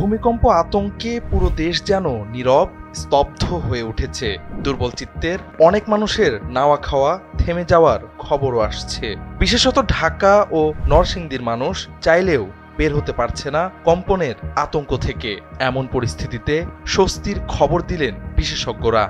ভূমিকম্প আতঙ্কে পুরো দেশ যেন নীরব, স্তব্ধ হয়ে উঠেছে। দুর্বল চিত্তের অনেক মানুষের নাওয়া খাওয়া থেমে যাওয়ার খবরও আসছে। বিশেষত ঢাকা ও নরসিংদীর মানুষ চাইলেও বের হতে পারছে না কম্পনের আতঙ্ক থেকে। এমন পরিস্থিতিতে স্বস্তির খবর দিলেন বিশেষজ্ঞরা।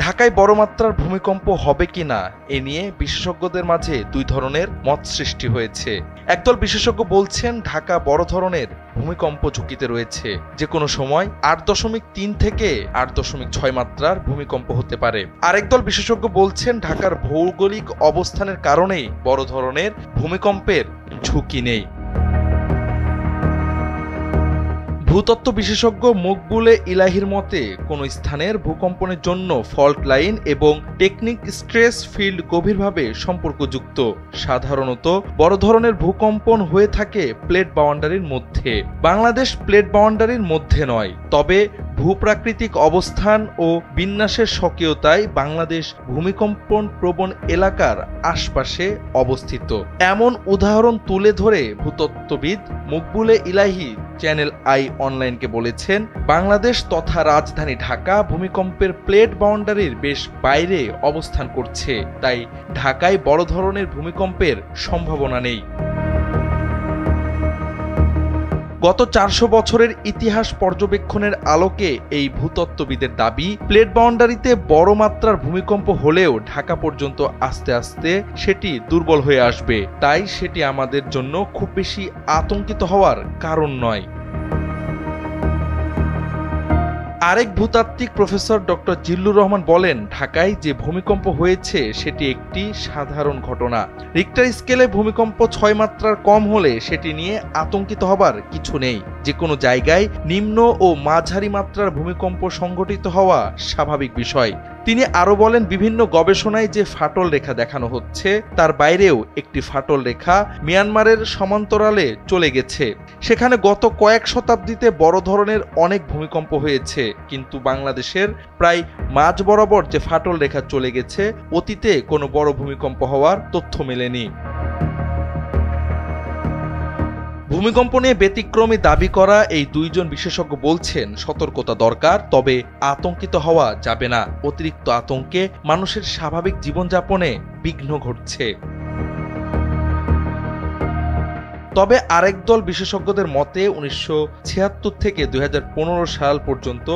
ঢাকায় বড় মাত্রার ভূমিকম্প হবে কিনা এ নিয়ে বিশেষজ্ঞদের মাঝে দুই ধরনের মত সৃষ্টি হয়েছে। একদল বিশেষজ্ঞ বলছেন ঢাকা বড় ধরনের ভূমিকম্প ঝুঁকিতে রয়েছে, যে কোনো সময় 8.3 থেকে 8.6 মাত্রার ভূমিকম্প হতে পারে। আরেক দল বিশেষজ্ঞ বলছেন ঢাকার ভৌগোলিক অবস্থানের কারণেই বড় ধরনের ভূমিকম্পের ঝুঁকি নেই। ভূতত্ত্ব বিশেষজ্ঞ মকবুলে ইলাহির মতে, কোন স্থানের ভূকম্পনের জন্য ফল্ট লাইন এবং টেকনিক স্ট্রেস ফিল্ড গভীরভাবে সম্পর্কযুক্ত। সাধারণত বড় ধরনের ভূকম্পন হয়ে থাকে প্লেট বাউন্ডারির মধ্যে। বাংলাদেশ প্লেট বাউন্ডারির মধ্যে নয়, তবে ভূপ্রাকৃতিক অবস্থান ও বিন্যাসের স্বকীয়তায় বাংলাদেশ ভূমিকম্পন প্রবণ এলাকার আশপাশে অবস্থিত। এমন উদাহরণ তুলে ধরে ভূতত্ত্ববিদ মকবুলে ইলাহি চ্যানেল আই অনলাইনকে বলেছেন, বাংলাদেশ তথা রাজধানী ঢাকা ভূমিকম্পের প্লেট বাউন্ডারির বেশ বাইরে অবস্থান করছে, তাই ঢাকায় বড় ধরনের ভূমিকম্পের সম্ভাবনা নেই। গত 400 বছরের ইতিহাস পর্যবেক্ষণের আলোকে এই ভূতত্ত্ববিদের দাবি, প্লেট বাউন্ডারিতে বড় মাত্রার ভূমিকম্প হলেও ঢাকা পর্যন্ত আস্তে আস্তে সেটি দুর্বল হয়ে আসবে, তাই সেটি আমাদের জন্য খুব বেশি আতঙ্কিত হওয়ার কারণ নয়। আরেক ভূতাত্ত্বিক প্রফেসর ডক্টর জিল্লুর রহমান বলেন, ঢাকায় যে ভূমিকম্প হয়েছে সেটি একটি সাধারণ ঘটনা। রিক্টার স্কেলে ভূমিকম্প 6 মাত্রার কম হলে সেটি নিয়ে আতঙ্কিত হবার কিছু নেই। যে কোনো জায়গায় নিম্ন ও মাঝারি মাত্রার ভূমিকম্প সংঘটিত হওয়া স্বাভাবিক বিষয়। তিনি আরও বলেন, বিভিন্ন গবেষণায় যে ফাটল রেখা দেখানো হচ্ছে তার বাইরেও একটি ফাটল রেখা মিয়ানমারের সমান্তরালে চলে গেছে। সেখানে গত কয়েক শতাব্দীতে বড় ধরনের অনেক ভূমিকম্প হয়েছে, কিন্তু বাংলাদেশের প্রায় মাঝ বরাবর যে ফাটল রেখা চলে গেছে, অতীতে কোনো বড় ভূমিকম্প হওয়ার তথ্য মেলেনি। ভূমিকম্প নিয়ে ব্যতিক্রমী দাবি করা এই দুইজন বিশেষজ্ঞ বলছেন, সতর্কতা দরকার, তবে আতঙ্কিত হওয়া যাবে না। অতিরিক্ত আতঙ্কে মানুষের স্বাভাবিক জীবনযাপনে বিঘ্ন ঘটছে। তবে আরেক দল বিশেষজ্ঞদের মতে 1976 থেকে 2015 সাল পর্যন্ত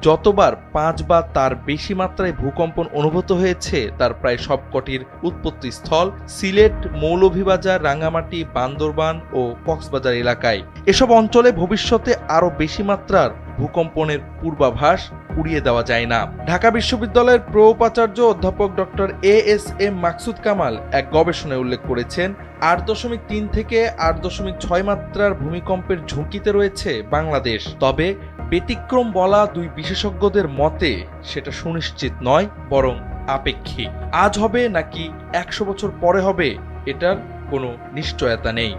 যতবার 5 বা তার বেশি মাত্রায় ভূকম্পন অনুভূত হয়েছে তার প্রায় সবকটির উৎপত্তিস্থল সিলেট, মৌলভীবাজার, রাঙ্গামাটি, বান্দরবান ও কক্সবাজার এলাকায়। এসব অঞ্চলে ভবিষ্যতে আরও বেশি মাত্রার ভূকম্পনের পূর্বাভাস উড়িয়ে দেওয়া যায় না। ঢাকা বিশ্ববিদ্যালয়ের প্রো-উপাচার্য অধ্যাপক ডক্টর এএসএম মাকসুদ কামাল এক গবেষণায় উল্লেখ করেছেন, 8.3 থেকে 8.6 মাত্রার ভূমিকম্পের ঝুঁকিতে রয়েছে বাংলাদেশ। তবে ব্যতিক্রম বলা দুই বিশেষজ্ঞদের মতে সেটা সুনিশ্চিত নয়, বরং আপেক্ষিক। আজ হবে নাকি 100 বছর পরে হবে, এটার কোনো নিশ্চয়তা নেই।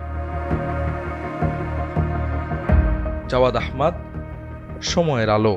জাওয়াদ আহমদ, সময়ের আলো।